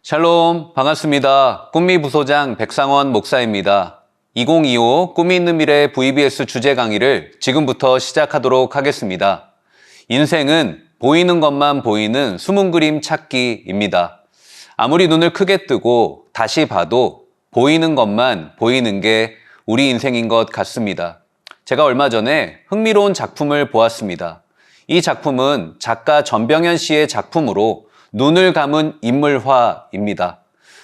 샬롬, 반갑습니다. 꿈미부소장 백상원 목사입니다. 2025 꿈이 있는 미래 VBS 주제 강의를 지금부터 시작하도록 하겠습니다. 인생은 보이는 것만 보이는 숨은 그림 찾기입니다. 아무리 눈을 크게 뜨고 다시 봐도 보이는 것만 보이는 게 우리 인생인 것 같습니다. 제가 얼마 전에 흥미로운 작품을 보았습니다. 이 작품은 작가 전병현 씨의 작품으로 눈을 감은 인물화입니다.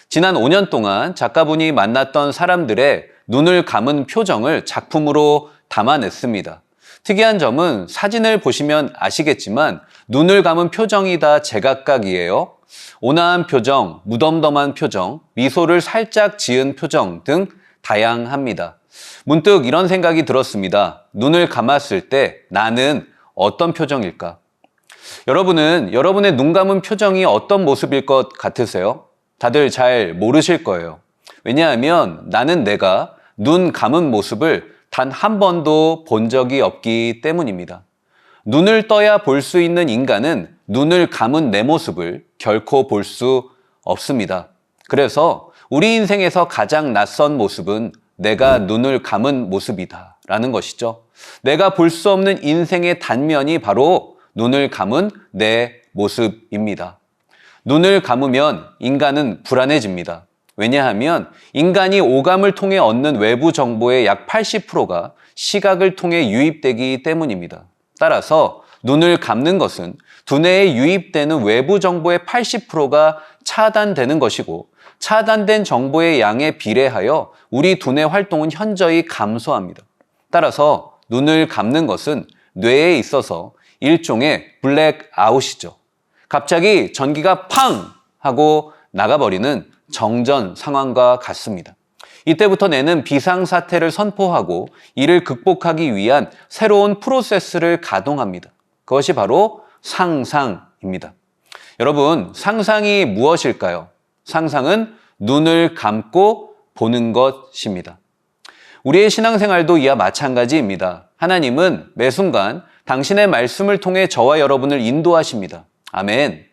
지난 5년 동안 작가분이 만났던 사람들의 눈을 감은 표정을 작품으로 담아냈습니다. 특이한 점은 사진을 보시면 아시겠지만 눈을 감은 표정이 다 제각각이에요. 온화한 표정, 무덤덤한 표정, 미소를 살짝 지은 표정 등 다양합니다. 문득 이런 생각이 들었습니다. 눈을 감았을 때 나는 어떤 표정일까? 여러분은 여러분의 눈 감은 표정이 어떤 모습일 것 같으세요? 다들 잘 모르실 거예요. 왜냐하면 나는 내가 눈 감은 모습을 단 한 번도 본 적이 없기 때문입니다. 눈을 떠야 볼 수 있는 인간은 눈을 감은 내 모습을 결코 볼 수 없습니다. 그래서 우리 인생에서 가장 낯선 모습은 내가 눈을 감은 모습이다 라는 것이죠. 내가 볼 수 없는 인생의 단면이 바로 눈을 감은 내 모습입니다. 눈을 감으면 인간은 불안해집니다. 왜냐하면 인간이 오감을 통해 얻는 외부 정보의 약 80%가 시각을 통해 유입되기 때문입니다. 따라서 눈을 감는 것은 두뇌에 유입되는 외부 정보의 80%가 차단되는 것이고 차단된 정보의 양에 비례하여 우리 두뇌 활동은 현저히 감소합니다. 따라서 눈을 감는 것은 뇌에 있어서 일종의 블랙아웃이죠. 갑자기 전기가 팡 하고 나가버리는 정전 상황과 같습니다. 이때부터 뇌는 비상사태를 선포하고 이를 극복하기 위한 새로운 프로세스를 가동합니다. 그것이 바로 상상입니다. 여러분, 상상이 무엇일까요? 상상은 눈을 감고 보는 것입니다. 우리의 신앙생활도 이와 마찬가지입니다. 하나님은 매 순간 당신의 말씀을 통해 저와 여러분을 인도하십니다. 아멘.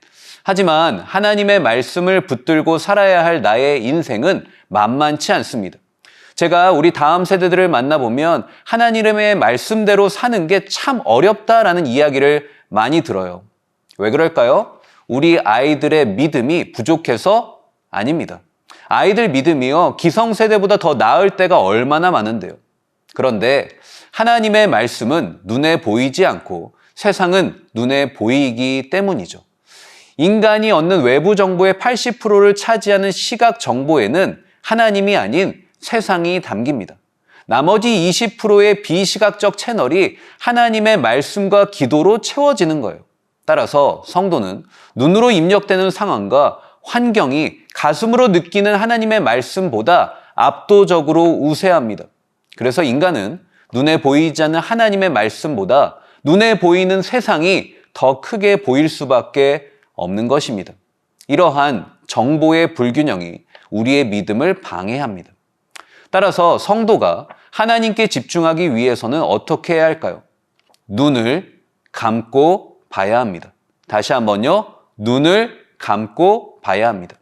하지만 하나님의 말씀을 붙들고 살아야 할 나의 인생은 만만치 않습니다. 제가 우리 다음 세대들을 만나보면 하나님의 말씀대로 사는 게 참 어렵다라는 이야기를 많이 들어요. 왜 그럴까요? 우리 아이들의 믿음이 부족해서 아닙니다. 아이들 믿음이요, 기성세대보다 더 나을 때가 얼마나 많은데요. 그런데 하나님의 말씀은 눈에 보이지 않고 세상은 눈에 보이기 때문이죠. 인간이 얻는 외부 정보의 80%를 차지하는 시각 정보에는 하나님이 아닌 세상이 담깁니다. 나머지 20%의 비시각적 채널이 하나님의 말씀과 기도로 채워지는 거예요. 따라서 성도는 눈으로 입력되는 상황과 환경이 가슴으로 느끼는 하나님의 말씀보다 압도적으로 우세합니다. 그래서 인간은 눈에 보이지 않는 하나님의 말씀보다 눈에 보이는 세상이 더 크게 보일 수밖에 없는 것입니다. 이러한 정보의 불균형이 우리의 믿음을 방해합니다. 따라서 성도가 하나님께 집중하기 위해서는 어떻게 해야 할까요? 눈을 감고 봐야 합니다. 다시 한번요. 눈을 감고 봐야 합니다.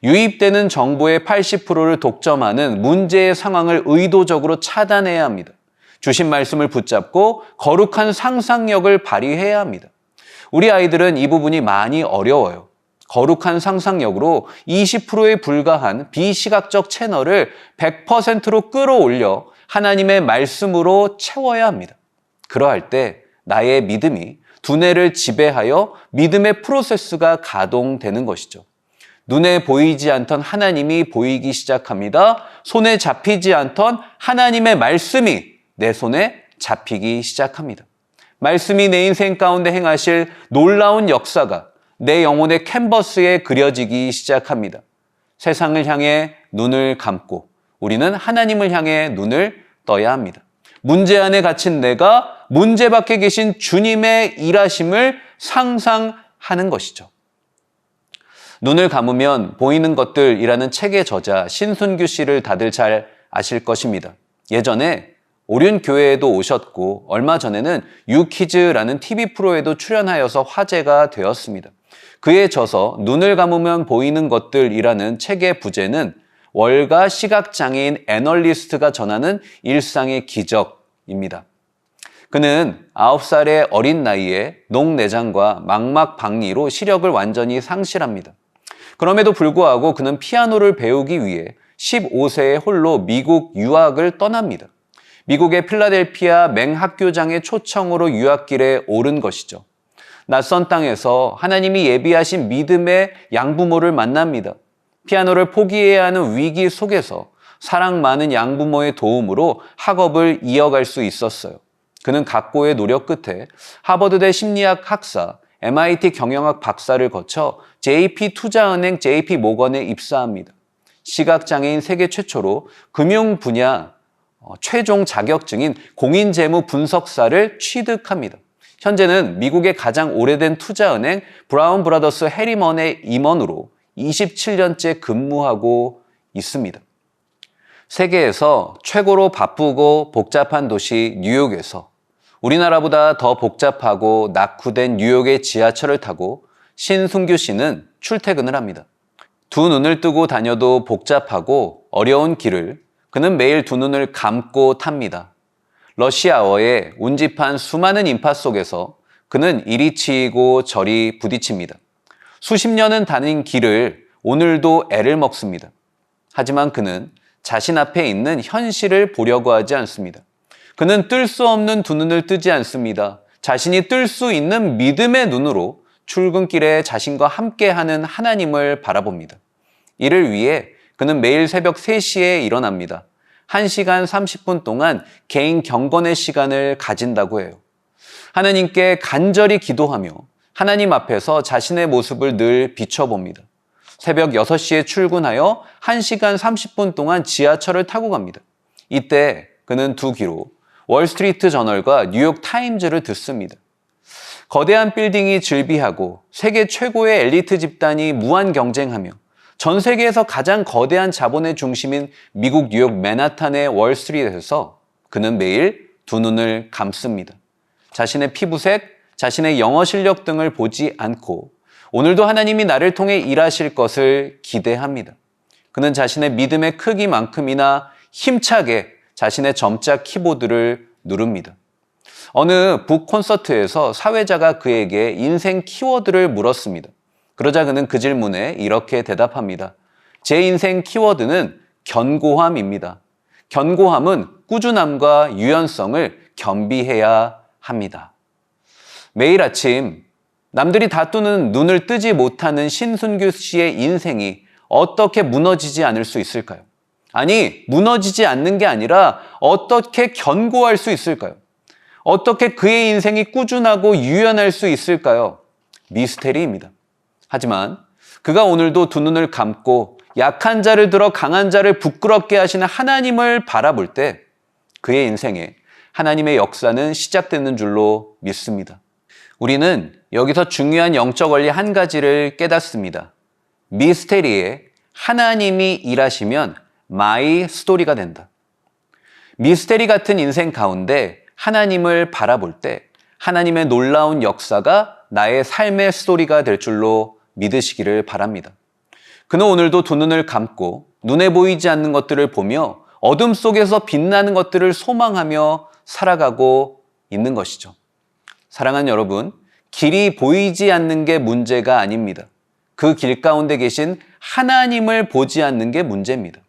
유입되는 정보의 80%를 독점하는 문제의 상황을 의도적으로 차단해야 합니다. 주신 말씀을 붙잡고 거룩한 상상력을 발휘해야 합니다. 우리 아이들은 이 부분이 많이 어려워요. 거룩한 상상력으로 20%에 불과한 비시각적 채널을 100%로 끌어올려 하나님의 말씀으로 채워야 합니다. 그러할 때 나의 믿음이 두뇌를 지배하여 믿음의 프로세스가 가동되는 것이죠. 눈에 보이지 않던 하나님이 보이기 시작합니다. 손에 잡히지 않던 하나님의 말씀이 내 손에 잡히기 시작합니다. 말씀이 내 인생 가운데 행하실 놀라운 역사가 내 영혼의 캔버스에 그려지기 시작합니다. 세상을 향해 눈을 감고 우리는 하나님을 향해 눈을 떠야 합니다. 문제 안에 갇힌 내가 문제 밖에 계신 주님의 일하심을 상상하는 것이죠. 눈을 감으면 보이는 것들이라는 책의 저자 신순규 씨를 다들 잘 아실 것입니다. 예전에 오륜교회에도 오셨고 얼마 전에는 유키즈라는 TV 프로에도 출연하여서 화제가 되었습니다. 그에 져서 눈을 감으면 보이는 것들이라는 책의 부제는 월가 시각장애인 애널리스트가 전하는 일상의 기적입니다. 그는 9살의 어린 나이에 녹내장과 망막박리로 시력을 완전히 상실합니다. 그럼에도 불구하고 그는 피아노를 배우기 위해 15세에 홀로 미국 유학을 떠납니다. 미국의 필라델피아 맹학교장의 초청으로 유학길에 오른 것이죠. 낯선 땅에서 하나님이 예비하신 믿음의 양부모를 만납니다. 피아노를 포기해야 하는 위기 속에서 사랑 많은 양부모의 도움으로 학업을 이어갈 수 있었어요. 그는 각고의 노력 끝에 하버드대 심리학 학사, MIT 경영학 박사를 거쳐 JP 투자은행 JP 모건에 입사합니다. 시각장애인 세계 최초로 금융 분야 최종 자격증인 공인재무 분석사를 취득합니다. 현재는 미국의 가장 오래된 투자은행 브라운 브라더스 해리먼의 임원으로 27년째 근무하고 있습니다. 세계에서 최고로 바쁘고 복잡한 도시 뉴욕에서 우리나라보다 더 복잡하고 낙후된 뉴욕의 지하철을 타고 신순규 씨는 출퇴근을 합니다. 두 눈을 뜨고 다녀도 복잡하고 어려운 길을 그는 매일 두 눈을 감고 탑니다. 러시아어에 운집한 수많은 인파 속에서 그는 이리 치이고 저리 부딪힙니다. 수십 년은 다닌 길을 오늘도 애를 먹습니다. 하지만 그는 자신 앞에 있는 현실을 보려고 하지 않습니다. 그는 뜰 수 없는 두 눈을 뜨지 않습니다. 자신이 뜰 수 있는 믿음의 눈으로 출근길에 자신과 함께하는 하나님을 바라봅니다. 이를 위해 그는 매일 새벽 3시에 일어납니다. 1시간 30분 동안 개인 경건의 시간을 가진다고 해요. 하나님께 간절히 기도하며 하나님 앞에서 자신의 모습을 늘 비춰봅니다. 새벽 6시에 출근하여 1시간 30분 동안 지하철을 타고 갑니다. 이때 그는 두 귀로 월스트리트 저널과 뉴욕 타임즈를 듣습니다. 거대한 빌딩이 즐비하고 세계 최고의 엘리트 집단이 무한 경쟁하며 전 세계에서 가장 거대한 자본의 중심인 미국 뉴욕 맨하탄의 월스트리트에서 그는 매일 두 눈을 감습니다. 자신의 피부색, 자신의 영어 실력 등을 보지 않고 오늘도 하나님이 나를 통해 일하실 것을 기대합니다. 그는 자신의 믿음의 크기만큼이나 힘차게 자신의 점자 키보드를 누릅니다. 어느 북 콘서트에서 사회자가 그에게 인생 키워드를 물었습니다. 그러자 그는 그 질문에 이렇게 대답합니다. 제 인생 키워드는 견고함입니다. 견고함은 꾸준함과 유연성을 겸비해야 합니다. 매일 아침 남들이 다 뜨는 눈을 뜨지 못하는 신순규 씨의 인생이 어떻게 무너지지 않을 수 있을까요? 아니, 무너지지 않는 게 아니라 어떻게 견고할 수 있을까요? 어떻게 그의 인생이 꾸준하고 유연할 수 있을까요? 미스테리입니다. 하지만 그가 오늘도 두 눈을 감고 약한 자를 들어 강한 자를 부끄럽게 하시는 하나님을 바라볼 때 그의 인생에 하나님의 역사는 시작되는 줄로 믿습니다. 우리는 여기서 중요한 영적 원리 한 가지를 깨닫습니다. 미스테리에 하나님이 일하시면 마이 스토리가 된다. 미스테리 같은 인생 가운데 하나님을 바라볼 때 하나님의 놀라운 역사가 나의 삶의 스토리가 될 줄로 믿으시기를 바랍니다. 그는 오늘도 두 눈을 감고 눈에 보이지 않는 것들을 보며 어둠 속에서 빛나는 것들을 소망하며 살아가고 있는 것이죠. 사랑하는 여러분, 길이 보이지 않는 게 문제가 아닙니다. 그 길 가운데 계신 하나님을 보지 않는 게 문제입니다.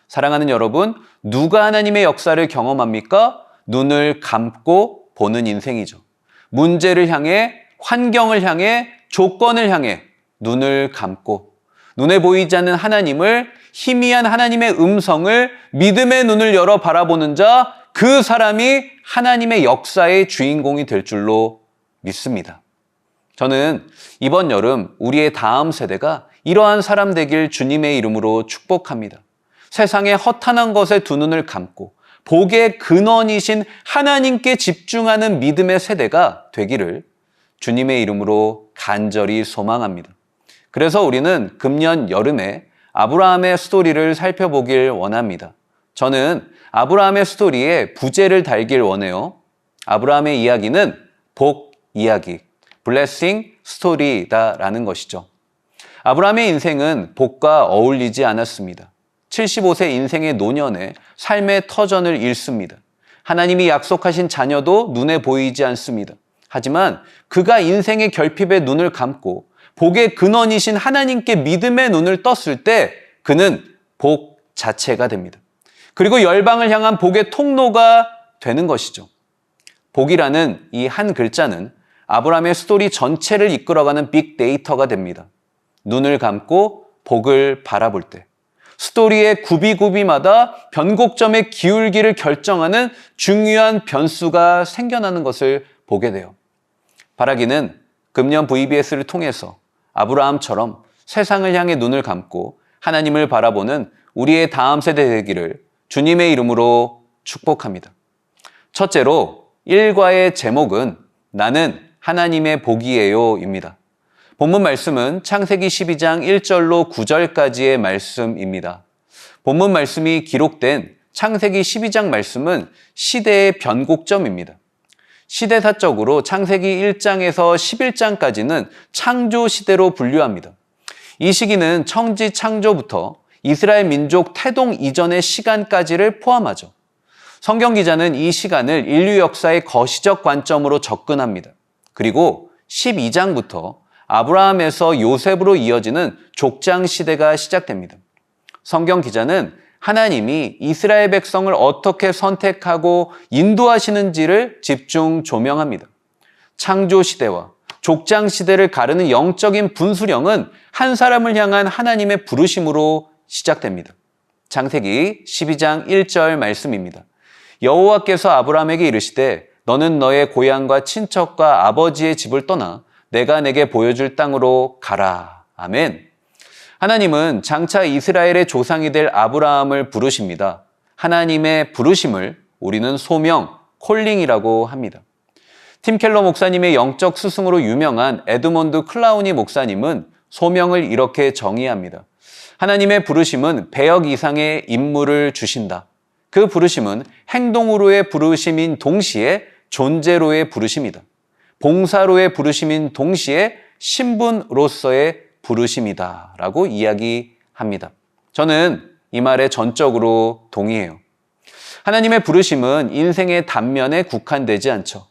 사랑하는 여러분, 누가 하나님의 역사를 경험합니까? 눈을 감고 보는 인생이죠. 문제를 향해, 환경을 향해, 조건을 향해 눈을 감고 눈에 보이지 않는 하나님을, 희미한 하나님의 음성을 믿음의 눈을 열어 바라보는 자, 그 사람이 하나님의 역사의 주인공이 될 줄로 믿습니다. 저는 이번 여름 우리의 다음 세대가 이러한 사람 되길 주님의 이름으로 축복합니다. 세상의 허탄한 것에 두 눈을 감고 복의 근원이신 하나님께 집중하는 믿음의 세대가 되기를 주님의 이름으로 간절히 소망합니다. 그래서 우리는 금년 여름에 아브라함의 스토리를 살펴보길 원합니다. 저는 아브라함의 스토리에 부제를 달길 원해요. 아브라함의 이야기는 복 이야기, 블레싱 스토리다라는 것이죠. 아브라함의 인생은 복과 어울리지 않았습니다. 75세 인생의 노년에 삶의 터전을 잃습니다. 하나님이 약속하신 자녀도 눈에 보이지 않습니다. 하지만 그가 인생의 결핍에 눈을 감고 복의 근원이신 하나님께 믿음의 눈을 떴을 때 그는 복 자체가 됩니다. 그리고 열방을 향한 복의 통로가 되는 것이죠. 복이라는 이 한 글자는 아브라함의 스토리 전체를 이끌어가는 빅데이터가 됩니다. 눈을 감고 복을 바라볼 때 스토리의 구비구비마다 변곡점의 기울기를 결정하는 중요한 변수가 생겨나는 것을 보게 돼요. 바라기는 금년 VBS를 통해서 아브라함처럼 세상을 향해 눈을 감고 하나님을 바라보는 우리의 다음 세대 되기를 주님의 이름으로 축복합니다. 첫째로 일과의 제목은 나는 하나님의 복이에요입니다. 본문 말씀은 창세기 12장 1절로 9절까지의 말씀입니다. 본문 말씀이 기록된 창세기 12장 말씀은 시대의 변곡점입니다. 시대사적으로 창세기 1장에서 11장까지는 창조 시대로 분류합니다. 이 시기는 천지 창조부터 이스라엘 민족 태동 이전의 시간까지를 포함하죠. 성경 기자는 이 시간을 인류 역사의 거시적 관점으로 접근합니다. 그리고 12장부터 아브라함에서 요셉으로 이어지는 족장 시대가 시작됩니다. 성경 기자는 하나님이 이스라엘 백성을 어떻게 선택하고 인도하시는지를 집중 조명합니다. 창조 시대와 족장 시대를 가르는 영적인 분수령은 한 사람을 향한 하나님의 부르심으로 시작됩니다. 창세기 12장 1절 말씀입니다. 여호와께서 아브라함에게 이르시되 너는 너의 고향과 친척과 아버지의 집을 떠나 내가 내게 보여줄 땅으로 가라. 아멘. 하나님은 장차 이스라엘의 조상이 될 아브라함을 부르십니다. 하나님의 부르심을 우리는 소명, 콜링이라고 합니다. 팀 켈러 목사님의 영적 스승으로 유명한 에드몬드 클라우니 목사님은 소명을 이렇게 정의합니다. 하나님의 부르심은 배역 이상의 임무를 주신다. 그 부르심은 행동으로의 부르심인 동시에 존재로의 부르심이다. 봉사로의 부르심인 동시에 신분으로서의 부르심이다 라고 이야기합니다. 저는 이 말에 전적으로 동의해요. 하나님의 부르심은 인생의 단면에 국한되지 않죠.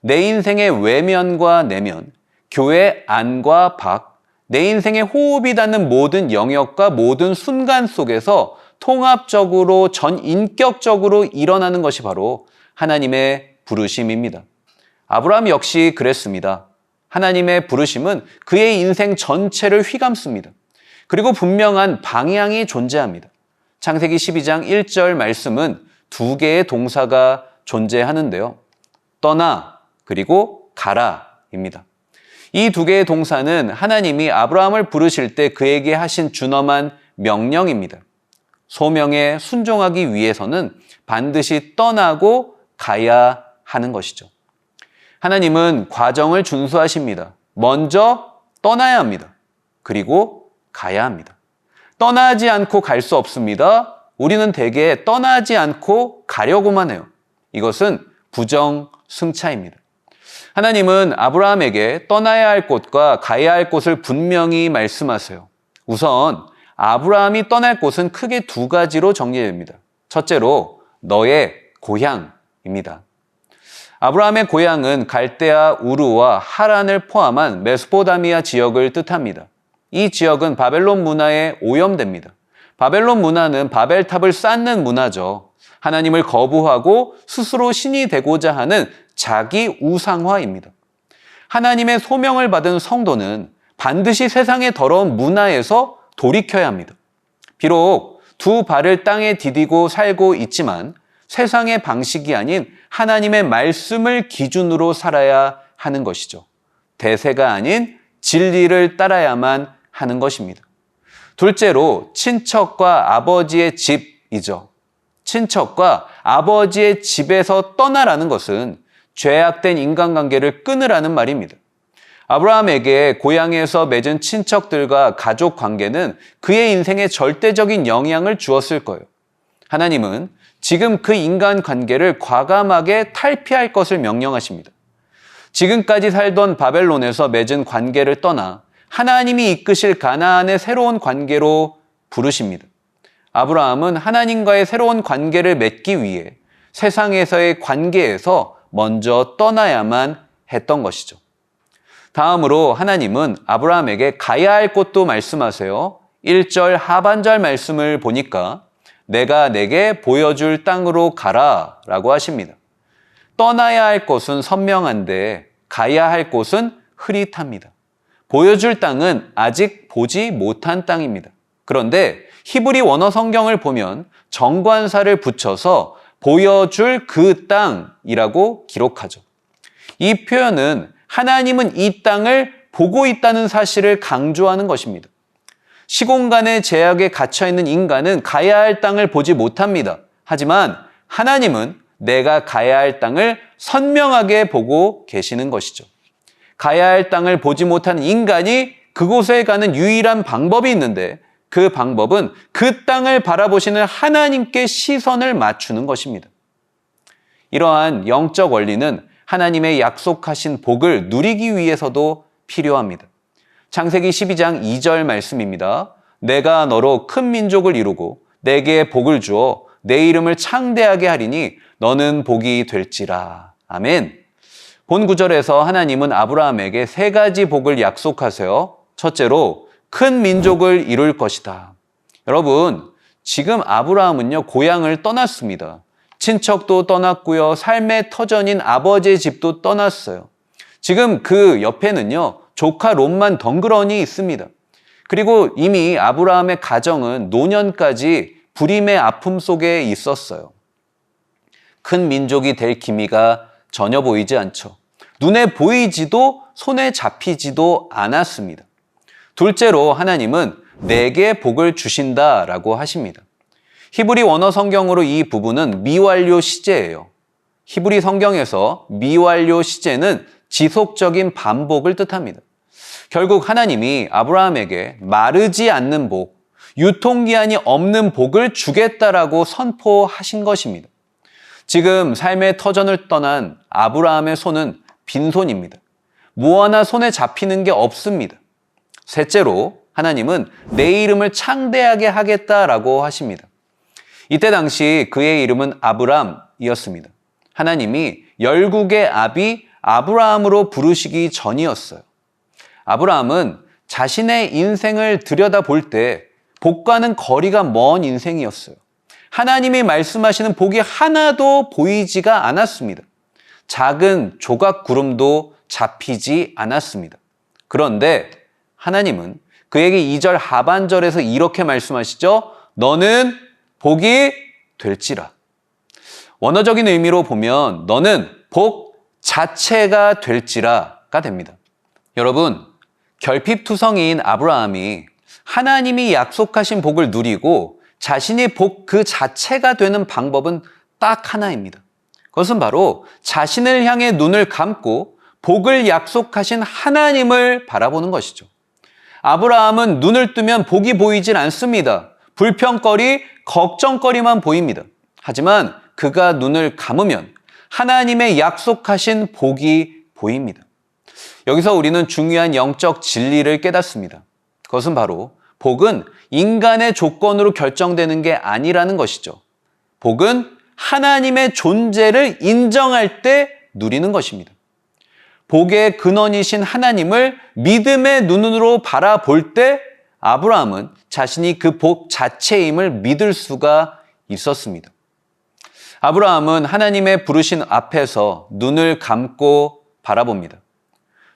내 인생의 외면과 내면, 교회 안과 밖, 내 인생의 호흡이 닿는 모든 영역과 모든 순간 속에서 통합적으로 전인격적으로 일어나는 것이 바로 하나님의 부르심입니다. 아브라함 역시 그랬습니다. 하나님의 부르심은 그의 인생 전체를 휘감습니다. 그리고 분명한 방향이 존재합니다. 창세기 12장 1절 말씀은 두 개의 동사가 존재하는데요. 떠나 그리고 가라입니다. 이 두 개의 동사는 하나님이 아브라함을 부르실 때 그에게 하신 준엄한 명령입니다. 소명에 순종하기 위해서는 반드시 떠나고 가야 하는 것이죠. 하나님은 과정을 준수하십니다. 먼저 떠나야 합니다. 그리고 가야 합니다. 떠나지 않고 갈 수 없습니다. 우리는 대개 떠나지 않고 가려고만 해요. 이것은 부정승차입니다. 하나님은 아브라함에게 떠나야 할 곳과 가야 할 곳을 분명히 말씀하세요. 우선 아브라함이 떠날 곳은 크게 두 가지로 정리됩니다. 첫째로 너의 고향입니다. 아브라함의 고향은 갈대아, 우르와 하란을 포함한 메소포타미아 지역을 뜻합니다. 이 지역은 바벨론 문화에 오염됩니다. 바벨론 문화는 바벨탑을 쌓는 문화죠. 하나님을 거부하고 스스로 신이 되고자 하는 자기 우상화입니다. 하나님의 소명을 받은 성도는 반드시 세상의 더러운 문화에서 돌이켜야 합니다. 비록 두 발을 땅에 디디고 살고 있지만 세상의 방식이 아닌 하나님의 말씀을 기준으로 살아야 하는 것이죠. 대세가 아닌 진리를 따라야만 하는 것입니다. 둘째로 친척과 아버지의 집이죠. 친척과 아버지의 집에서 떠나라는 것은 죄악된 인간관계를 끊으라는 말입니다. 아브라함에게 고향에서 맺은 친척들과 가족 관계는 그의 인생에 절대적인 영향을 주었을 거예요. 하나님은 지금 그 인간관계를 과감하게 탈피할 것을 명령하십니다. 지금까지 살던 바벨론에서 맺은 관계를 떠나 하나님이 이끄실 가나안의 새로운 관계로 부르십니다. 아브라함은 하나님과의 새로운 관계를 맺기 위해 세상에서의 관계에서 먼저 떠나야만 했던 것이죠. 다음으로 하나님은 아브라함에게 가야 할 곳도 말씀하세요. 1절 하반절 말씀을 보니까 내가 내게 보여줄 땅으로 가라 라고 하십니다. 떠나야 할 곳은 선명한데 가야 할 곳은 흐릿합니다. 보여줄 땅은 아직 보지 못한 땅입니다. 그런데 히브리 원어 성경을 보면 정관사를 붙여서 보여줄 그 땅이라고 기록하죠. 이 표현은 하나님은 이 땅을 보고 있다는 사실을 강조하는 것입니다. 시공간의 제약에 갇혀있는 인간은 가야 할 땅을 보지 못합니다. 하지만 하나님은 내가 가야 할 땅을 선명하게 보고 계시는 것이죠. 가야 할 땅을 보지 못하는 인간이 그곳에 가는 유일한 방법이 있는데 그 방법은 그 땅을 바라보시는 하나님께 시선을 맞추는 것입니다. 이러한 영적 원리는 하나님의 약속하신 복을 누리기 위해서도 필요합니다. 창세기 12장 2절 말씀입니다. 내가 너로 큰 민족을 이루고 내게 복을 주어 내 이름을 창대하게 하리니 너는 복이 될지라. 아멘. 본 구절에서 하나님은 아브라함에게 세 가지 복을 약속하세요. 첫째로 큰 민족을 이룰 것이다. 여러분, 지금 아브라함은요, 고향을 떠났습니다. 친척도 떠났고요, 삶의 터전인 아버지의 집도 떠났어요. 지금 그 옆에는요, 조카 롯만 덩그러니 있습니다. 그리고 이미 아브라함의 가정은 노년까지 불임의 아픔 속에 있었어요. 큰 민족이 될 기미가 전혀 보이지 않죠. 눈에 보이지도 손에 잡히지도 않았습니다. 둘째로 하나님은 내게 복을 주신다라고 하십니다. 히브리 원어 성경으로 이 부분은 미완료 시제예요. 히브리 성경에서 미완료 시제는 지속적인 반복을 뜻합니다. 결국 하나님이 아브라함에게 마르지 않는 복, 유통기한이 없는 복을 주겠다라고 선포하신 것입니다. 지금 삶의 터전을 떠난 아브라함의 손은 빈손입니다. 뭐 하나 손에 잡히는 게 없습니다. 셋째로 하나님은 내 이름을 창대하게 하겠다라고 하십니다. 이때 당시 그의 이름은 아브람이었습니다. 하나님이 열국의 아비 아브라함으로 부르시기 전이었어요. 아브라함은 자신의 인생을 들여다볼 때 복과는 거리가 먼 인생이었어요. 하나님이 말씀하시는 복이 하나도 보이지가 않았습니다. 작은 조각 구름도 잡히지 않았습니다. 그런데 하나님은 그에게 2절 하반절에서 이렇게 말씀하시죠. 너는 복이 될지라. 원어적인 의미로 보면 너는 복 자체가 될지라가 됩니다. 여러분, 결핍투성이인 아브라함이 하나님이 약속하신 복을 누리고 자신이 복 그 자체가 되는 방법은 딱 하나입니다. 그것은 바로 자신을 향해 눈을 감고 복을 약속하신 하나님을 바라보는 것이죠. 아브라함은 눈을 뜨면 복이 보이질 않습니다. 불평거리, 걱정거리만 보입니다. 하지만 그가 눈을 감으면 하나님의 약속하신 복이 보입니다. 여기서 우리는 중요한 영적 진리를 깨닫습니다. 그것은 바로 복은 인간의 조건으로 결정되는 게 아니라는 것이죠. 복은 하나님의 존재를 인정할 때 누리는 것입니다. 복의 근원이신 하나님을 믿음의 눈으로 바라볼 때 아브라함은 자신이 그 복 자체임을 믿을 수가 있었습니다. 아브라함은 하나님의 부르신 앞에서 눈을 감고 바라봅니다.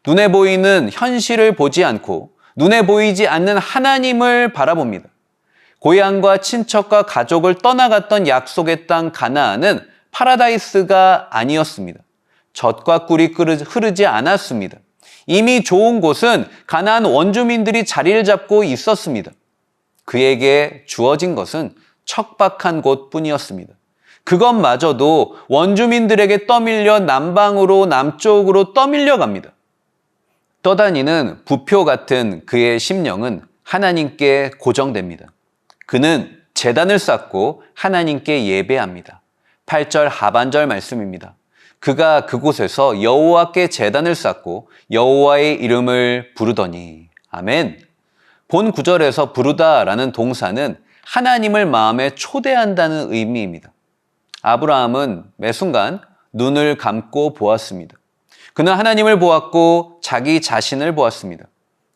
눈에 보이는 현실을 보지 않고 눈에 보이지 않는 하나님을 바라봅니다. 고향과 친척과 가족을 떠나갔던 약속의 땅 가나안은 파라다이스가 아니었습니다. 젖과 꿀이 흐르지 않았습니다. 이미 좋은 곳은 가나안 원주민들이 자리를 잡고 있었습니다. 그에게 주어진 것은 척박한 곳뿐이었습니다. 그것마저도 원주민들에게 떠밀려 남방으로 남쪽으로 떠밀려 갑니다. 떠다니는 부표 같은 그의 심령은 하나님께 고정됩니다. 그는 제단을 쌓고 하나님께 예배합니다. 8절 하반절 말씀입니다. 그가 그곳에서 여호와께 제단을 쌓고 여호와의 이름을 부르더니. 아멘. 본 구절에서 부르다라는 동사는 하나님을 마음에 초대한다는 의미입니다. 아브라함은 매 순간 눈을 감고 보았습니다. 그는 하나님을 보았고 자기 자신을 보았습니다.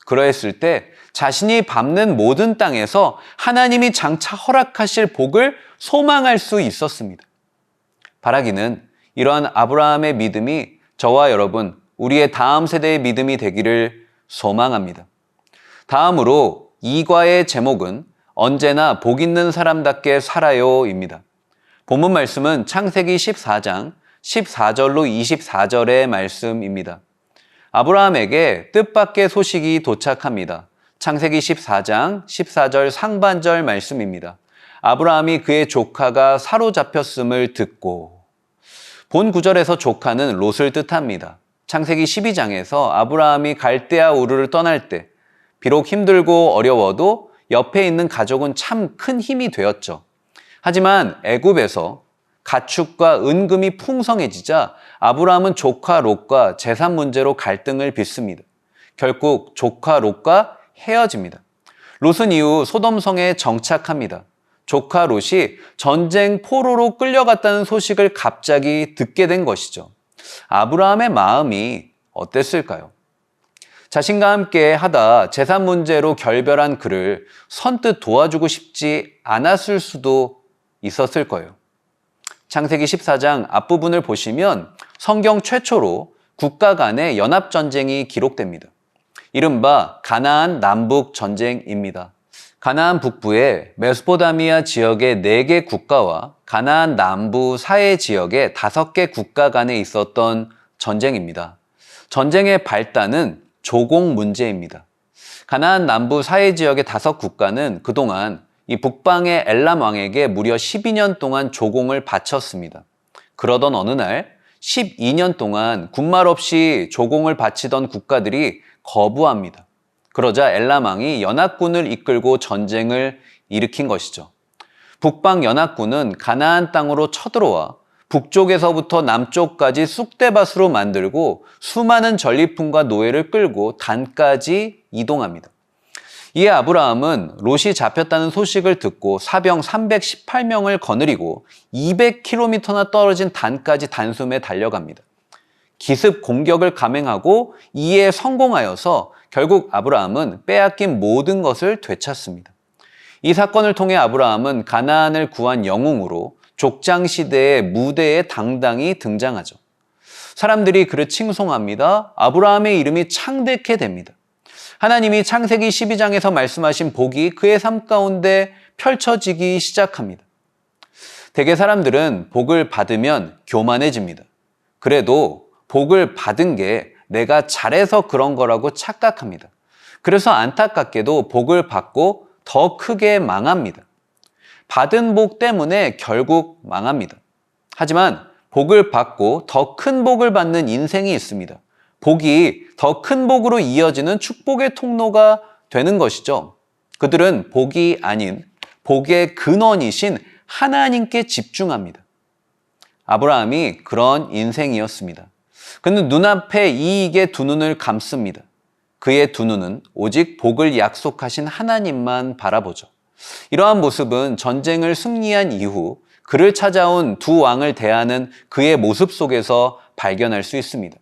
그러했을 때 자신이 밟는 모든 땅에서 하나님이 장차 허락하실 복을 소망할 수 있었습니다. 바라기는 이러한 아브라함의 믿음이 저와 여러분, 우리의 다음 세대의 믿음이 되기를 소망합니다. 다음으로 2과의 제목은 언제나 복 있는 사람답게 살아요입니다. 본문 말씀은 창세기 14장 14절로 24절의 말씀입니다. 아브라함에게 뜻밖의 소식이 도착합니다. 창세기 14장 14절 상반절 말씀입니다. 아브라함이 그의 조카가 사로잡혔음을 듣고. 본 구절에서 조카는 롯을 뜻합니다. 창세기 12장에서 아브라함이 갈대아 우르를 떠날 때 비록 힘들고 어려워도 옆에 있는 가족은 참 큰 힘이 되었죠. 하지만 애굽에서 가축과 은금이 풍성해지자 아브라함은 조카 롯과 재산 문제로 갈등을 빚습니다. 결국 조카 롯과 헤어집니다. 롯은 이후 소돔성에 정착합니다. 조카 롯이 전쟁 포로로 끌려갔다는 소식을 갑자기 듣게 된 것이죠. 아브라함의 마음이 어땠을까요? 자신과 함께 하다 재산 문제로 결별한 그를 선뜻 도와주고 싶지 않았을 수도 있었을 거예요. 창세기 14장 앞부분을 보시면 성경 최초로 국가 간의 연합전쟁이 기록됩니다. 이른바 가나안 남북 전쟁입니다. 가나안 북부의 메소포타미아 지역의 4개 국가와 가나안 남부 사해 지역의 5개 국가 간에 있었던 전쟁입니다. 전쟁의 발단은 조공 문제입니다. 가나안 남부 사해 지역의 5국가는 그동안 이 북방의 엘람 왕에게 무려 12년 동안 조공을 바쳤습니다. 그러던 어느 날 12년 동안 군말 없이 조공을 바치던 국가들이 거부합니다. 그러자 엘람 왕이 연합군을 이끌고 전쟁을 일으킨 것이죠. 북방 연합군은 가나안 땅으로 쳐들어와 북쪽에서부터 남쪽까지 쑥대밭으로 만들고 수많은 전리품과 노예를 끌고 단까지 이동합니다. 이에 아브라함은 롯이 잡혔다는 소식을 듣고 사병 318명을 거느리고 200km나 떨어진 단까지 단숨에 달려갑니다. 기습 공격을 감행하고 이에 성공하여서 결국 아브라함은 빼앗긴 모든 것을 되찾습니다. 이 사건을 통해 아브라함은 가나안을 구한 영웅으로 족장시대의 무대에 당당히 등장하죠. 사람들이 그를 칭송합니다. 아브라함의 이름이 창대케 됩니다. 하나님이 창세기 12장에서 말씀하신 복이 그의 삶 가운데 펼쳐지기 시작합니다. 대개 사람들은 복을 받으면 교만해집니다. 그래도 복을 받은 게 내가 잘해서 그런 거라고 착각합니다. 그래서 안타깝게도 복을 받고 더 크게 망합니다. 받은 복 때문에 결국 망합니다. 하지만 복을 받고 더 큰 복을 받는 인생이 있습니다. 복이 더 큰 복으로 이어지는 축복의 통로가 되는 것이죠. 그들은 복이 아닌 복의 근원이신 하나님께 집중합니다. 아브라함이 그런 인생이었습니다. 그는 눈앞의 이익에 두 눈을 감습니다. 그의 두 눈은 오직 복을 약속하신 하나님만 바라보죠. 이러한 모습은 전쟁을 승리한 이후 그를 찾아온 두 왕을 대하는 그의 모습 속에서 발견할 수 있습니다.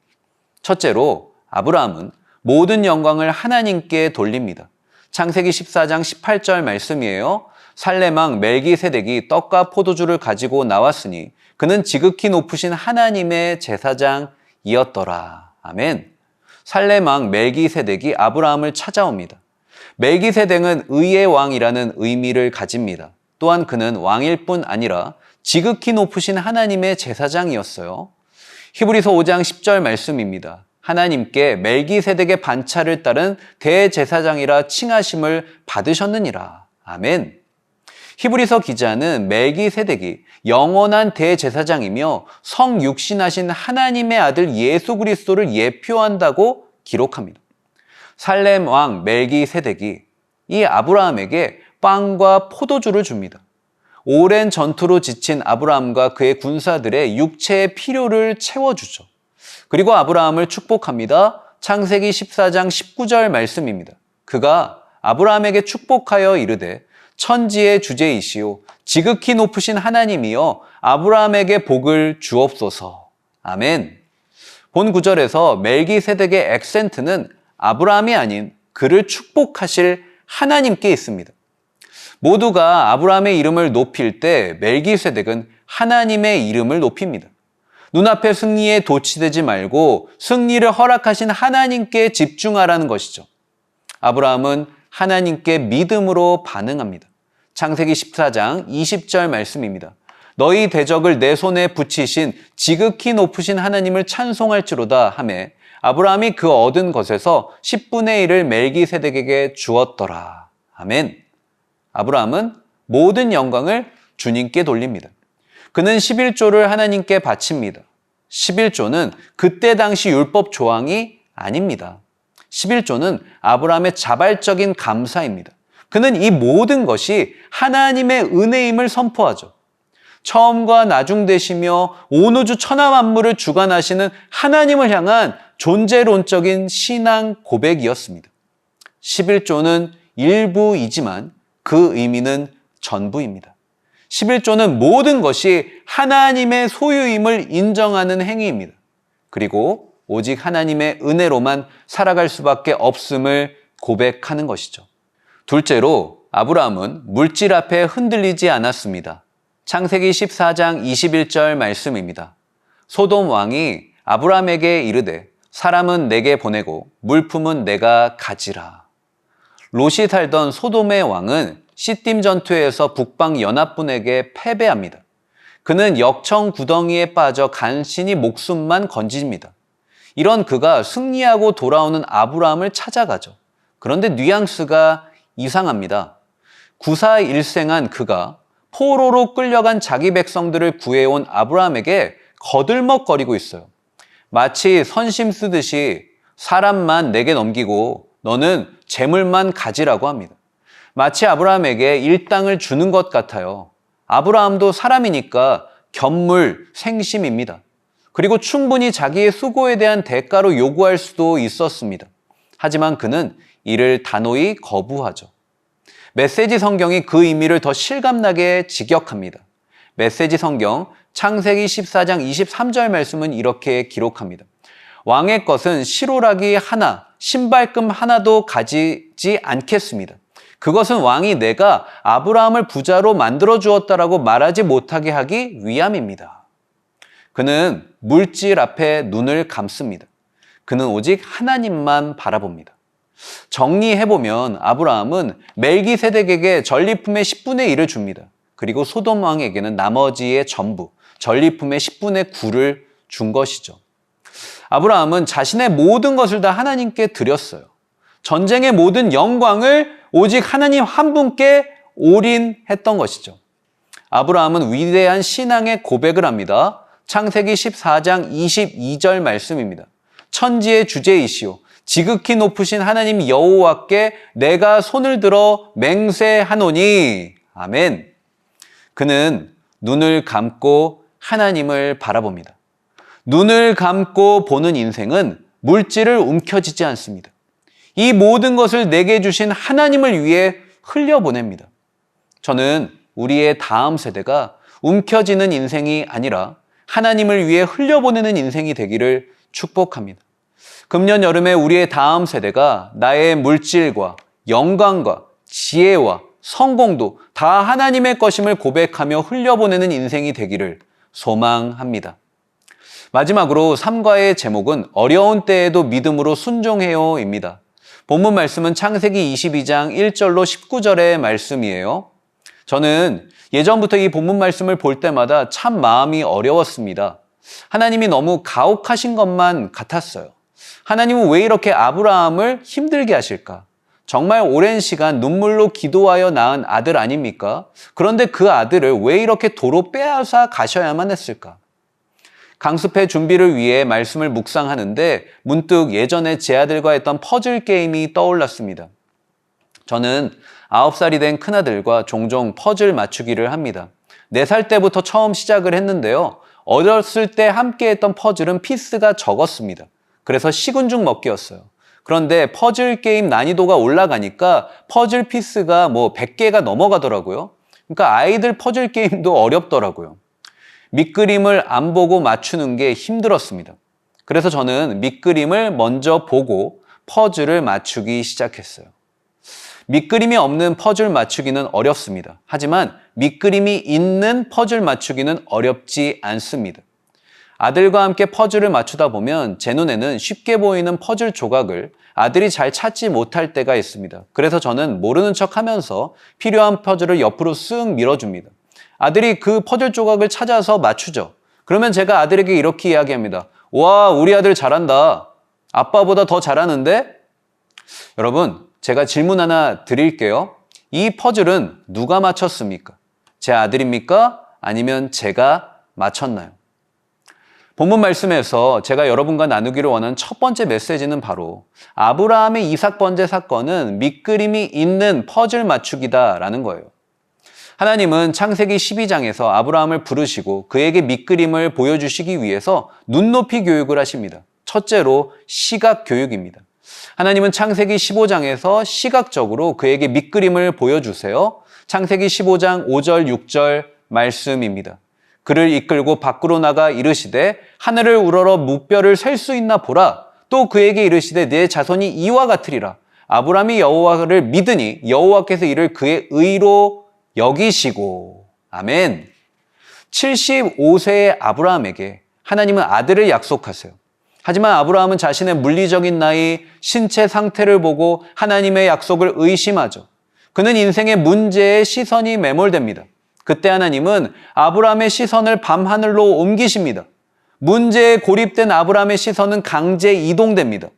첫째로 아브라함은 모든 영광을 하나님께 돌립니다. 창세기 14장 18절 말씀이에요. 살레망 멜기세덱이 떡과 포도주를 가지고 나왔으니 그는 지극히 높으신 하나님의 제사장이었더라. 아멘. 살레망 멜기세덱이 아브라함을 찾아옵니다. 멜기세덱은 의의 왕이라는 의미를 가집니다. 또한 그는 왕일 뿐 아니라 지극히 높으신 하나님의 제사장이었어요. 히브리서 5장 10절 말씀입니다. 하나님께 멜기세덱의 반차를 따른 대제사장이라 칭하심을 받으셨느니라. 아멘. 히브리서 기자는 멜기세덱이 영원한 대제사장이며 성육신하신 하나님의 아들 예수 그리스도를 예표한다고 기록합니다. 살렘 왕 멜기세덱이 이 아브라함에게 빵과 포도주를 줍니다. 오랜 전투로 지친 아브라함과 그의 군사들의 육체의 필요를 채워주죠. 그리고 아브라함을 축복합니다. 창세기 14장 19절 말씀입니다. 그가 아브라함에게 축복하여 이르되 천지의 주제이시오 지극히 높으신 하나님이여 아브라함에게 복을 주옵소서. 아멘. 본 구절에서 멜기세덱의 액센트는 아브라함이 아닌 그를 축복하실 하나님께 있습니다. 모두가 아브라함의 이름을 높일 때 멜기세덱은 하나님의 이름을 높입니다. 눈앞의 승리에 도취되지 말고 승리를 허락하신 하나님께 집중하라는 것이죠. 아브라함은 하나님께 믿음으로 반응합니다. 창세기 14장 20절 말씀입니다. 너희 대적을 내 손에 붙이신 지극히 높으신 하나님을 찬송할지로다 하매 아브라함이 그 얻은 것에서 10분의 1을 멜기세덱에게 주었더라. 아멘. 아브라함은 모든 영광을 주님께 돌립니다. 그는 11조를 하나님께 바칩니다. 11조는 그때 당시 율법 조항이 아닙니다. 11조는 아브라함의 자발적인 감사입니다. 그는 이 모든 것이 하나님의 은혜임을 선포하죠. 처음과 나중 되시며 온 우주 천하 만물을 주관하시는 하나님을 향한 존재론적인 신앙 고백이었습니다. 11조는 일부이지만 그 의미는 전부입니다. 11조는 모든 것이 하나님의 소유임을 인정하는 행위입니다. 그리고 오직 하나님의 은혜로만 살아갈 수밖에 없음을 고백하는 것이죠. 둘째로 아브라함은 물질 앞에 흔들리지 않았습니다. 창세기 14장 21절 말씀입니다. 소돔 왕이 아브라함에게 이르되 사람은 내게 보내고 물품은 내가 가지라. 롯이 살던 소돔의 왕은 시딤 전투에서 북방 연합군에게 패배합니다. 그는 역청 구덩이에 빠져 간신히 목숨만 건집니다. 이런 그가 승리하고 돌아오는 아브라함을 찾아가죠. 그런데 뉘앙스가 이상합니다. 구사일생한 그가 포로로 끌려간 자기 백성들을 구해온 아브라함에게 거들먹거리고 있어요. 마치 선심 쓰듯이 사람만 내게 넘기고 너는 재물만 가지라고 합니다. 마치 아브라함에게 일당을 주는 것 같아요. 아브라함도 사람이니까 견물, 생심입니다. 그리고 충분히 자기의 수고에 대한 대가로 요구할 수도 있었습니다. 하지만 그는 이를 단호히 거부하죠. 메시지 성경이 그 의미를 더 실감나게 직역합니다. 메시지 성경 창세기 14장 23절 말씀은 이렇게 기록합니다. 왕의 것은 시로라기 하나, 신발금 하나도 가지지 않겠습니다. 그것은 왕이 내가 아브라함을 부자로 만들어 주었다라고 말하지 못하게 하기 위함입니다. 그는 물질 앞에 눈을 감습니다. 그는 오직 하나님만 바라봅니다. 정리해보면 아브라함은 멜기세덱에게 전리품의 10분의 1을 줍니다. 그리고 소돔 왕에게는 나머지의 전부, 전리품의 10분의 9를 준 것이죠. 아브라함은 자신의 모든 것을 다 하나님께 드렸어요. 전쟁의 모든 영광을 오직 하나님 한 분께 올인했던 것이죠. 아브라함은 위대한 신앙의 고백을 합니다. 창세기 14장 22절 말씀입니다. 천지의 주제이시오 지극히 높으신 하나님 여호와께 내가 손을 들어 맹세하노니. 아멘. 그는 눈을 감고 하나님을 바라봅니다. 눈을 감고 보는 인생은 물질을 움켜쥐지 않습니다. 이 모든 것을 내게 주신 하나님을 위해 흘려보냅니다. 저는 우리의 다음 세대가 움켜쥐는 인생이 아니라 하나님을 위해 흘려보내는 인생이 되기를 축복합니다. 금년 여름에 우리의 다음 세대가 나의 물질과 영광과 지혜와 성공도 다 하나님의 것임을 고백하며 흘려보내는 인생이 되기를 소망합니다. 마지막으로 3과의 제목은 어려운 때에도 믿음으로 순종해요입니다. 본문 말씀은 창세기 22장 1절로 19절의 말씀이에요. 저는 예전부터 이 본문 말씀을 볼 때마다 참 마음이 어려웠습니다. 하나님이 너무 가혹하신 것만 같았어요. 하나님은 왜 이렇게 아브라함을 힘들게 하실까? 정말 오랜 시간 눈물로 기도하여 낳은 아들 아닙니까? 그런데 그 아들을 왜 이렇게 도로 빼앗아 가셔야만 했을까? 강습회 준비를 위해 말씀을 묵상하는데 문득 예전에 제 아들과 했던 퍼즐 게임이 떠올랐습니다. 저는 9살이 된 큰아들과 종종 퍼즐 맞추기를 합니다. 4살 때부터 처음 시작을 했는데요. 어렸을 때 함께 했던 퍼즐은 피스가 적었습니다. 그래서 식은 죽 먹기였어요. 그런데 퍼즐 게임 난이도가 올라가니까 퍼즐 피스가 100개가 넘어가더라고요. 그러니까 아이들 퍼즐 게임도 어렵더라고요. 밑그림을 안 보고 맞추는 게 힘들었습니다. 그래서 저는 밑그림을 먼저 보고 퍼즐을 맞추기 시작했어요. 밑그림이 없는 퍼즐 맞추기는 어렵습니다. 하지만 밑그림이 있는 퍼즐 맞추기는 어렵지 않습니다. 아들과 함께 퍼즐을 맞추다 보면 제 눈에는 쉽게 보이는 퍼즐 조각을 아들이 잘 찾지 못할 때가 있습니다. 그래서 저는 모르는 척 하면서 필요한 퍼즐을 옆으로 쓱 밀어줍니다. 아들이 그 퍼즐 조각을 찾아서 맞추죠. 그러면 제가 아들에게 이렇게 이야기합니다. 와, 우리 아들 잘한다. 아빠보다 더 잘하는데? 여러분, 제가 질문 하나 드릴게요. 이 퍼즐은 누가 맞췄습니까? 제 아들입니까? 아니면 제가 맞췄나요? 본문 말씀에서 제가 여러분과 나누기를 원하는 첫 번째 메시지는 바로 아브라함의 이삭 번제 사건은 밑그림이 있는 퍼즐 맞추기다라는 거예요. 하나님은 창세기 12장에서 아브라함을 부르시고 그에게 밑그림을 보여주시기 위해서 눈높이 교육을 하십니다. 첫째로 시각 교육입니다. 하나님은 창세기 15장에서 시각적으로 그에게 밑그림을 보여주세요. 창세기 15장 5절, 6절 말씀입니다. 그를 이끌고 밖으로 나가 이르시되 하늘을 우러러 무뼈를 셀 수 있나 보라. 또 그에게 이르시되 내 자손이 이와 같으리라. 아브라함이 여호와를 믿으니 여호와께서 이를 그의 의로 여기시고. 아멘. 75세의 아브라함에게 하나님은 아들을 약속하세요. 하지만 아브라함은 자신의 물리적인 나이, 신체 상태를 보고 하나님의 약속을 의심하죠. 그는 인생의 문제에 시선이 매몰됩니다. 그때 하나님은 아브라함의 시선을 밤하늘로 옮기십니다. 문제에 고립된 아브라함의 시선은 강제 이동됩니다.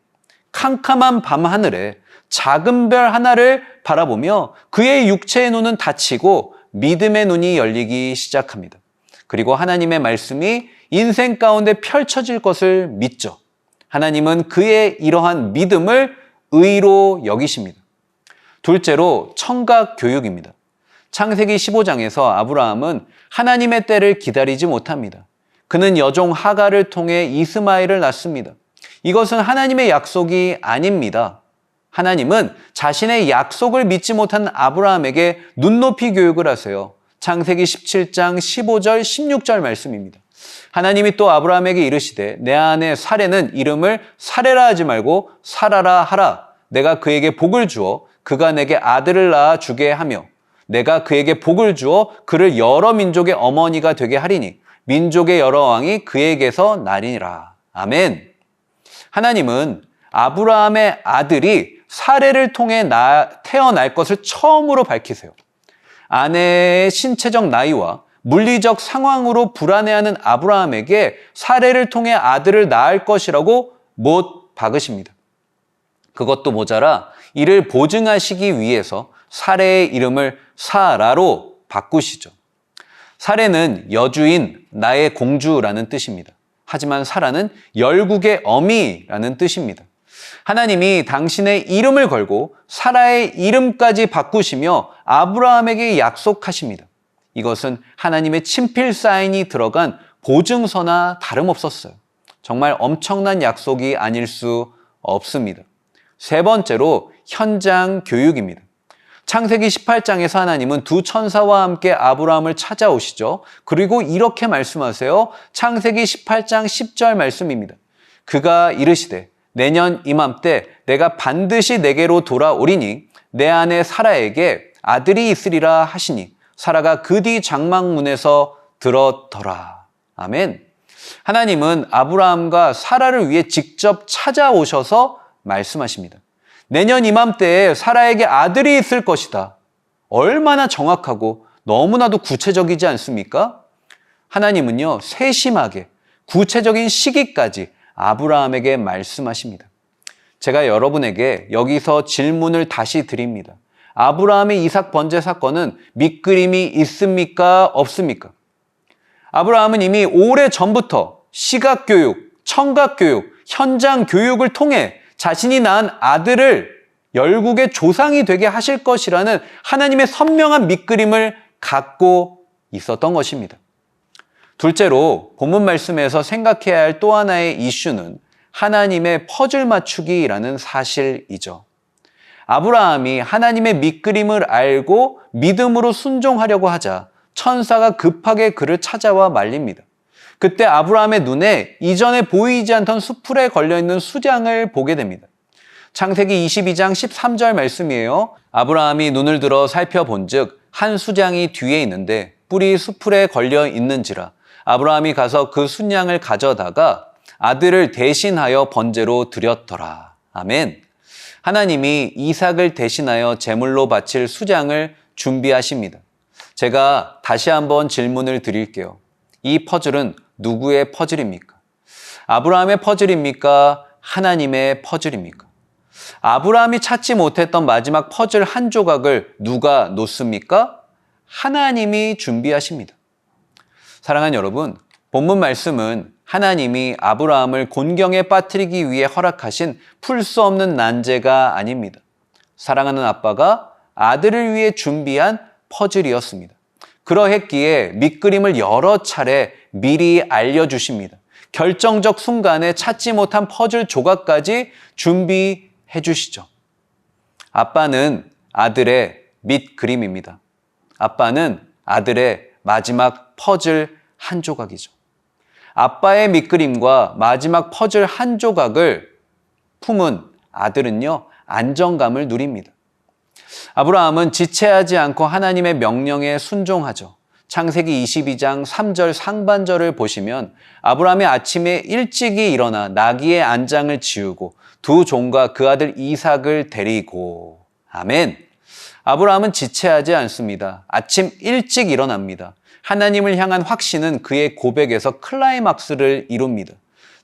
캄캄한 밤하늘에 작은 별 하나를 바라보며 그의 육체의 눈은 닫히고 믿음의 눈이 열리기 시작합니다. 그리고 하나님의 말씀이 인생 가운데 펼쳐질 것을 믿죠. 하나님은 그의 이러한 믿음을 의로 여기십니다. 둘째로 청각 교육입니다. 창세기 15장에서 아브라함은 하나님의 때를 기다리지 못합니다. 그는 여종 하갈을 통해 이스마엘을 낳습니다. 이것은 하나님의 약속이 아닙니다. 하나님은 자신의 약속을 믿지 못한 아브라함에게 눈높이 교육을 하세요. 창세기 17장 15절 16절 말씀입니다. 하나님이 또 아브라함에게 이르시되 내 아내 사레는 이름을 사레라 하지 말고 사라라 하라. 내가 그에게 복을 주어 그가 내게 아들을 낳아 주게 하며 내가 그에게 복을 주어 그를 여러 민족의 어머니가 되게 하리니 민족의 여러 왕이 그에게서 나리니라. 아멘. 하나님은 아브라함의 아들이 사레를 통해 태어날 것을 처음으로 밝히세요. 아내의 신체적 나이와 물리적 상황으로 불안해하는 아브라함에게 사레를 통해 아들을 낳을 것이라고 못 박으십니다. 그것도 모자라 이를 보증하시기 위해서 사레의 이름을 사라로 바꾸시죠. 사레는 여주인, 나의 공주라는 뜻입니다. 하지만 사라는 열국의 어미라는 뜻입니다. 하나님이 당신의 이름을 걸고 사라의 이름까지 바꾸시며 아브라함에게 약속하십니다. 이것은 하나님의 친필 사인이 들어간 보증서나 다름없었어요. 정말 엄청난 약속이 아닐 수 없습니다. 세 번째로 현장 교육입니다. 창세기 18장에서 하나님은 두 천사와 함께 아브라함을 찾아오시죠. 그리고 이렇게 말씀하세요. 창세기 18장 10절 말씀입니다. 그가 이르시되 내년 이맘때 내가 반드시 내게로 돌아오리니 내 아내 사라에게 아들이 있으리라 하시니 사라가 그 뒤 장막문에서 들었더라. 아멘. 하나님은 아브라함과 사라를 위해 직접 찾아오셔서 말씀하십니다. 내년 이맘때에 사라에게 아들이 있을 것이다. 얼마나 정확하고 너무나도 구체적이지 않습니까? 하나님은요, 세심하게 구체적인 시기까지 아브라함에게 말씀하십니다. 제가 여러분에게 여기서 질문을 다시 드립니다. 아브라함의 이삭 번제 사건은 밑그림이 있습니까? 없습니까? 아브라함은 이미 오래전부터 시각교육, 청각교육, 현장 교육을 통해 자신이 낳은 아들을 열국의 조상이 되게 하실 것이라는 하나님의 선명한 밑그림을 갖고 있었던 것입니다. 둘째로 본문 말씀에서 생각해야 할 또 하나의 이슈는 하나님의 퍼즐 맞추기라는 사실이죠. 아브라함이 하나님의 밑그림을 알고 믿음으로 순종하려고 하자 천사가 급하게 그를 찾아와 말립니다. 그때 아브라함의 눈에 이전에 보이지 않던 수풀에 걸려있는 수장을 보게 됩니다. 창세기 22장 13절 말씀이에요. 아브라함이 눈을 들어 살펴본즉 한 수장이 뒤에 있는데 뿔이 수풀에 걸려 있는지라 아브라함이 가서 그 순양을 가져다가 아들을 대신하여 번제로 드렸더라. 아멘. 하나님이 이삭을 대신하여 제물로 바칠 수장을 준비하십니다. 제가 다시 한번 질문을 드릴게요. 이 퍼즐은 누구의 퍼즐입니까? 아브라함의 퍼즐입니까? 하나님의 퍼즐입니까? 아브라함이 찾지 못했던 마지막 퍼즐 한 조각을 누가 놓습니까? 하나님이 준비하십니다. 사랑하는 여러분, 본문 말씀은 하나님이 아브라함을 곤경에 빠뜨리기 위해 허락하신 풀 수 없는 난제가 아닙니다. 사랑하는 아빠가 아들을 위해 준비한 퍼즐이었습니다. 그러했기에 밑그림을 여러 차례 미리 알려주십니다. 결정적 순간에 찾지 못한 퍼즐 조각까지 준비해 주시죠. 아빠는 아들의 밑그림입니다. 아빠는 아들의 마지막 퍼즐 한 조각이죠. 아빠의 밑그림과 마지막 퍼즐 한 조각을 품은 아들은요, 안정감을 누립니다. 아브라함은 지체하지 않고 하나님의 명령에 순종하죠. 창세기 22장 3절 상반절을 보시면 아브라함이 아침에 일찍이 일어나 나귀의 안장을 지우고 두 종과 그 아들 이삭을 데리고 아멘. 아브라함은 지체하지 않습니다. 아침 일찍 일어납니다. 하나님을 향한 확신은 그의 고백에서 클라이막스를 이룹니다.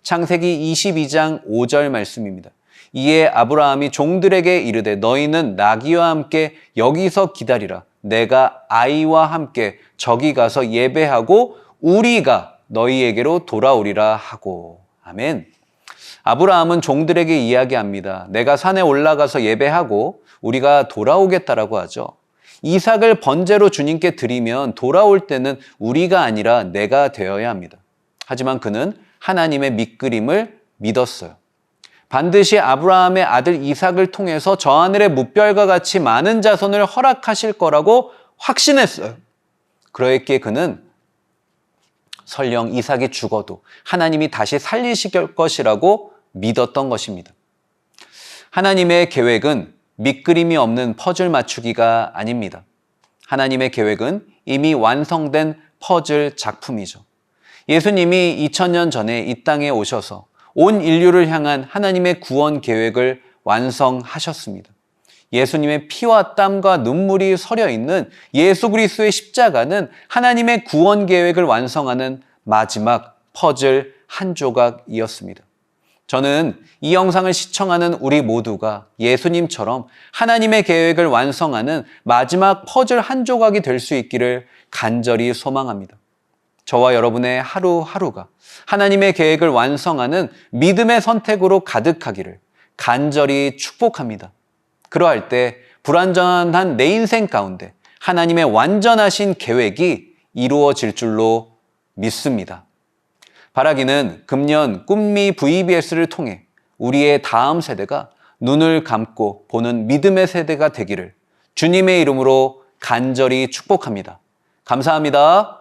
창세기 22장 5절 말씀입니다. 이에 아브라함이 종들에게 이르되 너희는 나귀와 함께 여기서 기다리라. 내가 아이와 함께 저기 가서 예배하고 우리가 너희에게로 돌아오리라 하고. 아멘. 아브라함은 종들에게 이야기합니다. 내가 산에 올라가서 예배하고 우리가 돌아오겠다라고 하죠. 이삭을 번제로 주님께 드리면 돌아올 때는 우리가 아니라 내가 되어야 합니다. 하지만 그는 하나님의 밑그림을 믿었어요. 반드시 아브라함의 아들 이삭을 통해서 저 하늘의 무별과 같이 많은 자손을 허락하실 거라고 확신했어요. 그러했기에 그는 설령 이삭이 죽어도 하나님이 다시 살리실 것이라고 믿었던 것입니다. 하나님의 계획은 밑그림이 없는 퍼즐 맞추기가 아닙니다. 하나님의 계획은 이미 완성된 퍼즐 작품이죠. 예수님이 2000년 전에 이 땅에 오셔서 온 인류를 향한 하나님의 구원 계획을 완성하셨습니다. 예수님의 피와 땀과 눈물이 서려 있는 예수 그리스도의 십자가는 하나님의 구원 계획을 완성하는 마지막 퍼즐 한 조각이었습니다. 저는 이 영상을 시청하는 우리 모두가 예수님처럼 하나님의 계획을 완성하는 마지막 퍼즐 한 조각이 될 수 있기를 간절히 소망합니다. 저와 여러분의 하루하루가 하나님의 계획을 완성하는 믿음의 선택으로 가득하기를 간절히 축복합니다. 그러할 때 불완전한 내 인생 가운데 하나님의 완전하신 계획이 이루어질 줄로 믿습니다. 바라기는 금년 꿈미 VBS를 통해 우리의 다음 세대가 눈을 감고 보는 믿음의 세대가 되기를 주님의 이름으로 간절히 축복합니다. 감사합니다.